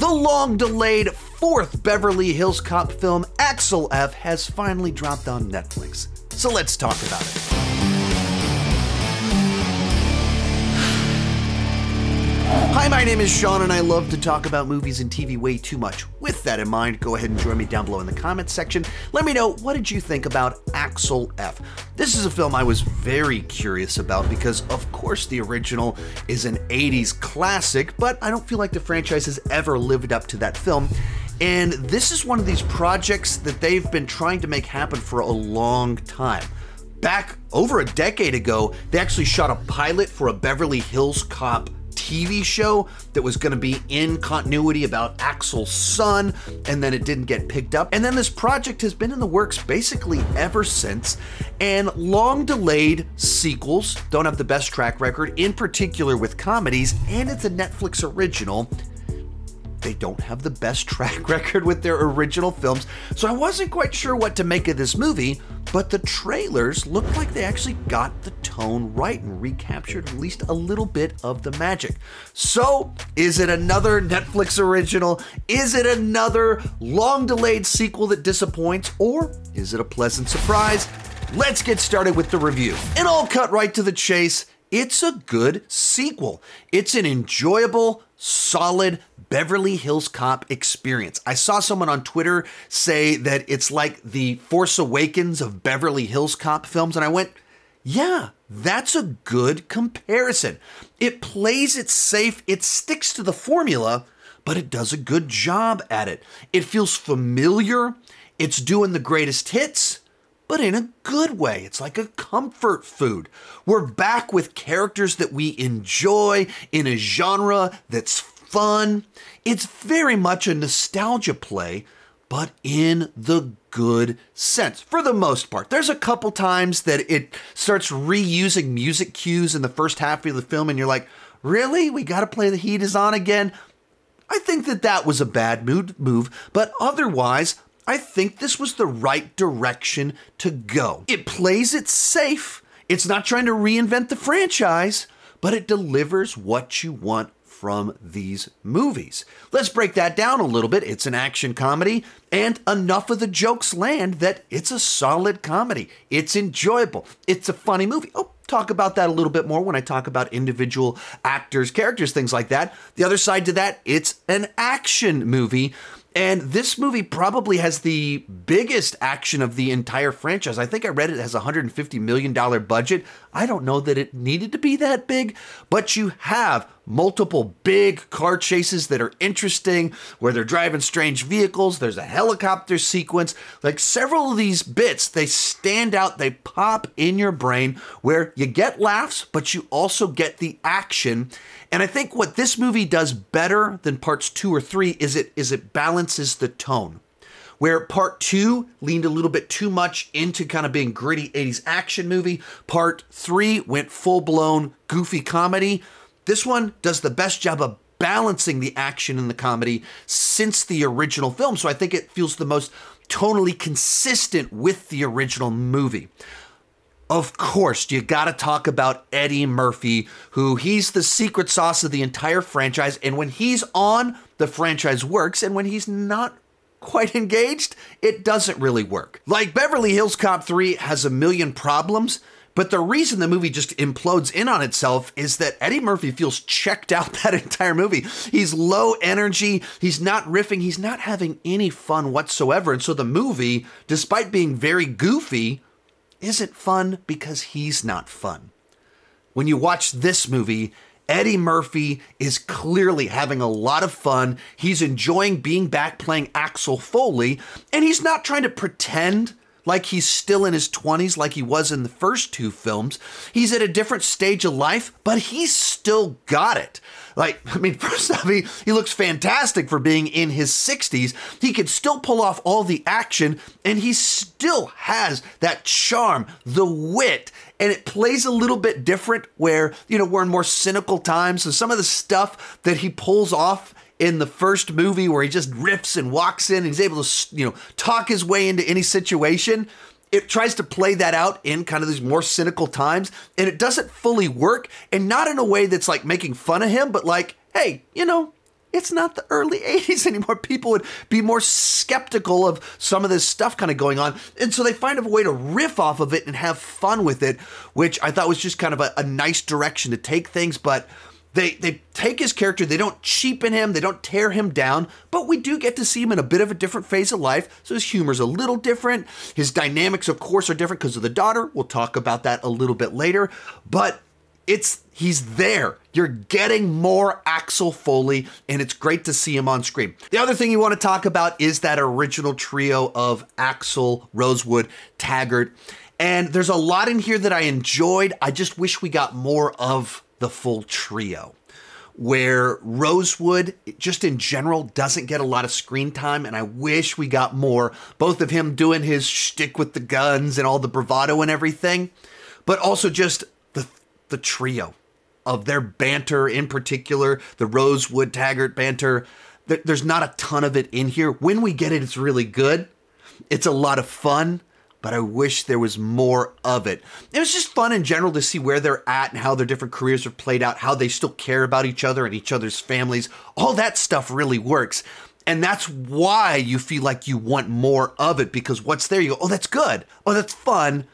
The long-delayed fourth Beverly Hills Cop film, Axel F, has finally dropped on Netflix. So let's talk about it. Hi, my name is Sean, and I love to talk about movies and TV way too much. With that in mind, go ahead and join me down below in the comments section. Let me know, what did you think about Axel F? This is a film I was very curious about because, of course, the original is an 80s classic, but I don't feel like the franchise has ever lived up to that film. And this is one of these projects that they've been trying to make happen for a long time. Back over a decade ago, they actually shot a pilot for a Beverly Hills Cop TV show that was going to be in continuity about Axel's son, and then it didn't get picked up. And then this project has been in the works basically ever since, and long delayed sequels don't have the best track record, in particular with comedies, and it's a Netflix original. They don't have the best track record with their original films, so I wasn't quite sure what to make of this movie, but the trailers looked like they actually got the tone right and recaptured at least a little bit of the magic. So, is it another Netflix original? Is it another long-delayed sequel that disappoints? Or is it a pleasant surprise? Let's get started with the review. And I'll cut right to the chase. It's a good sequel. It's an enjoyable, solid Beverly Hills Cop experience. I saw someone on Twitter say that it's like the Force Awakens of Beverly Hills Cop films, and I went, yeah, that's a good comparison. It plays it safe, it sticks to the formula, but it does a good job at it. It feels familiar, it's doing the greatest hits, but in a good way. It's like a comfort food. We're back with characters that we enjoy in a genre that's fun. It's very much a nostalgia play, but in the good sense, for the most part. There's a couple times that it starts reusing music cues in the first half of the film, and you're like, really? We gotta play The Heat Is On again? I think that was a bad move, but otherwise, I think this was the right direction to go. It plays it safe. It's not trying to reinvent the franchise, but it delivers what you want from these movies. Let's break that down a little bit. It's an action comedy, and enough of the jokes land that it's a solid comedy. It's enjoyable. It's a funny movie. I'll talk about that a little bit more when I talk about individual actors, characters, things like that. The other side to that, it's an action movie. And this movie probably has the biggest action of the entire franchise. I think I read it has a $150 million budget. I don't know that it needed to be that big, but you have multiple big car chases that are interesting, where they're driving strange vehicles. There's a helicopter sequence. Like several of these bits, they stand out, they pop in your brain, where you get laughs, but you also get the action. And I think what this movie does better than parts 2 or 3 is it balances the tone. Where part 2 leaned a little bit too much into kind of being gritty 80s action movie, part 3 went full-blown goofy comedy. This one does the best job of balancing the action and the comedy since the original film, so I think it feels the most tonally consistent with the original movie. Of course, you gotta talk about Eddie Murphy, who he's the secret sauce of the entire franchise, and when he's on, the franchise works, and when he's not quite engaged, it doesn't really work. Like Beverly Hills Cop 3 has a million problems, but the reason the movie just implodes in on itself is that Eddie Murphy feels checked out that entire movie. He's low energy, he's not riffing, he's not having any fun whatsoever, and so the movie, despite being very goofy, isn't fun because he's not fun. When you watch this movie, Eddie Murphy is clearly having a lot of fun. He's enjoying being back playing Axel Foley, and he's not trying to pretend like he's still in his 20s like he was in the first 2 films. He's at a different stage of life, but he's still got it. Like, I mean, first off, he looks fantastic for being in his 60s. He can still pull off all the action, and he still has that charm, the wit, and it plays a little bit different where, you know, we're in more cynical times. So some of the stuff that he pulls off in the first movie where he just riffs and walks in and he's able to, you know, talk his way into any situation, it tries to play that out in kind of these more cynical times, and it doesn't fully work, and not in a way that's like making fun of him, but like, hey, you know, it's not the early 80s anymore. People would be more skeptical of some of this stuff kind of going on. And so they find a way to riff off of it and have fun with it, which I thought was just kind of a nice direction to take things. But they take his character, they don't cheapen him, they don't tear him down, but we do get to see him in a bit of a different phase of life. So his humor's a little different. His dynamics, of course, are different because of the daughter. We'll talk about that a little bit later. But he's there. You're getting more Axel Foley, and it's great to see him on screen. The other thing you want to talk about is that original trio of Axel, Rosewood, Taggart. And there's a lot in here that I enjoyed. I just wish we got more of the full trio, where Rosewood, just in general, doesn't get a lot of screen time, and I wish we got more, both of him doing his shtick with the guns and all the bravado and everything, but also just the trio of their banter, in particular, the Rosewood Taggart banter. There's not a ton of it in here. When we get it, it's really good. It's a lot of fun, but I wish there was more of it. It was just fun in general to see where they're at and how their different careers have played out, how they still care about each other and each other's families. All that stuff really works. And that's why you feel like you want more of it, because what's there, you go, oh, that's good. Oh, that's fun.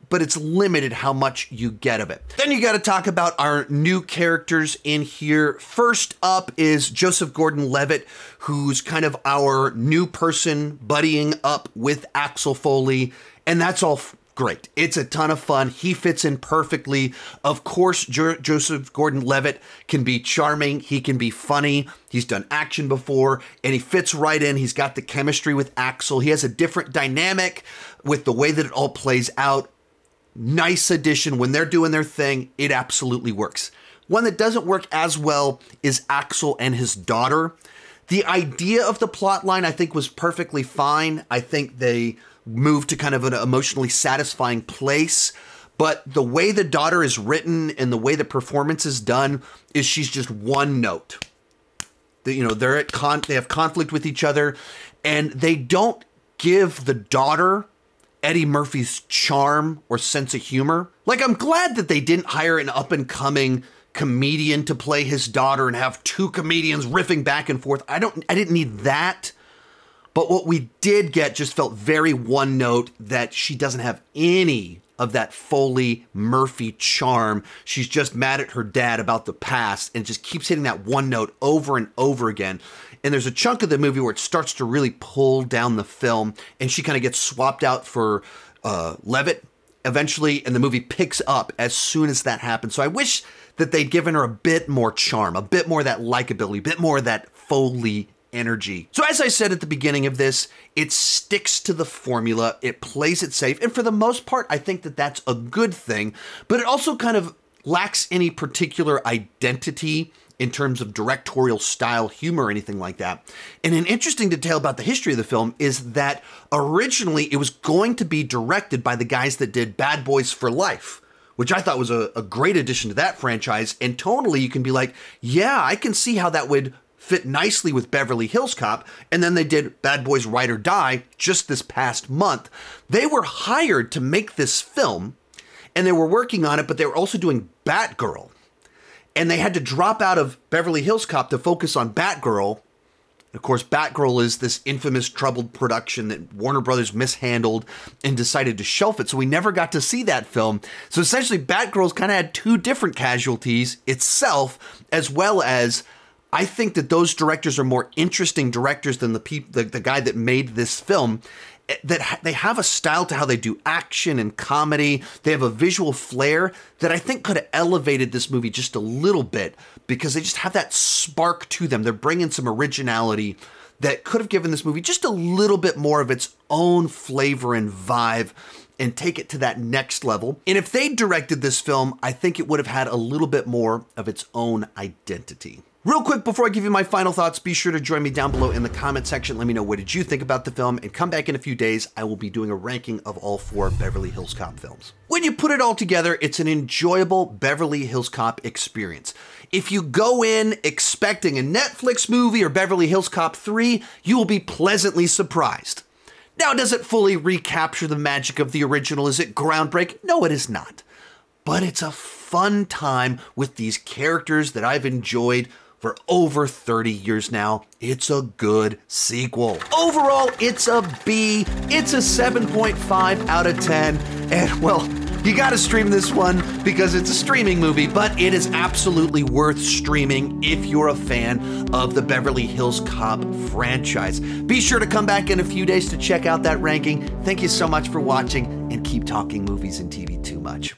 But it's limited how much you get of it. Then you got to talk about our new characters in here. First up is Joseph Gordon-Levitt, who's kind of our new person buddying up with Axel Foley, and that's all great. It's a ton of fun. He fits in perfectly. Of course, Joseph Gordon-Levitt can be charming. He can be funny. He's done action before, and he fits right in. He's got the chemistry with Axel. He has a different dynamic with the way that it all plays out. Nice addition. When they're doing their thing, it absolutely works. One that doesn't work as well is Axel and his daughter. The idea of the plot line, I think, was perfectly fine. I think they moved to kind of an emotionally satisfying place. But the way the daughter is written and the way the performance is done is she's just one note. They have conflict with each other, and they don't give the daughter Eddie Murphy's charm or sense of humor. Like, I'm glad that they didn't hire an up-and-coming comedian to play his daughter and have two comedians riffing back and forth. I didn't need that. But what we did get just felt very one note, that she doesn't have any of that Foley Murphy charm. She's just mad at her dad about the past and just keeps hitting that one note over and over again. And there's a chunk of the movie where it starts to really pull down the film, and she kind of gets swapped out for Levitt eventually, and the movie picks up as soon as that happens. So I wish that they'd given her a bit more charm, a bit more of that likability, a bit more of that Foley energy. So as I said at the beginning of this, it sticks to the formula, it plays it safe, and for the most part, I think that that's a good thing, but it also kind of lacks any particular identity in terms of directorial style, humor, or anything like that. And an interesting detail about the history of the film is that originally it was going to be directed by the guys that did Bad Boys for Life, which I thought was a great addition to that franchise. And tonally, you can be like, yeah, I can see how that would fit nicely with Beverly Hills Cop. And then they did Bad Boys Ride or Die just this past month. They were hired to make this film, and they were working on it, but they were also doing Batgirl. And they had to drop out of Beverly Hills Cop to focus on Batgirl. Of course, Batgirl is this infamous troubled production that Warner Brothers mishandled and decided to shelf it. So we never got to see that film. So essentially, Batgirl's kind of had two different casualties itself, as well as, I think that those directors are more interesting directors than the guy that made this film. That they have a style to how they do action and comedy. They have a visual flair that I think could have elevated this movie just a little bit, because they just have that spark to them. They're bringing some originality that could have given this movie just a little bit more of its own flavor and vibe and take it to that next level. And if they directed this film, I think it would have had a little bit more of its own identity. Real quick, before I give you my final thoughts, be sure to join me down below in the comment section. Let me know, what did you think about the film? And come back in a few days, I will be doing a ranking of all 4 Beverly Hills Cop films. When you put it all together, it's an enjoyable Beverly Hills Cop experience. If you go in expecting a Netflix movie or Beverly Hills Cop 3, you will be pleasantly surprised. Now, does it fully recapture the magic of the original? Is it groundbreaking? No, it is not. But it's a fun time with these characters that I've enjoyed for over 30 years now. It's a good sequel. Overall, it's a B. It's a 7.5 out of 10. And well, you gotta stream this one because it's a streaming movie, but it is absolutely worth streaming if you're a fan of the Beverly Hills Cop franchise. Be sure to come back in a few days to check out that ranking. Thank you so much for watching, and keep talking movies and TV too much.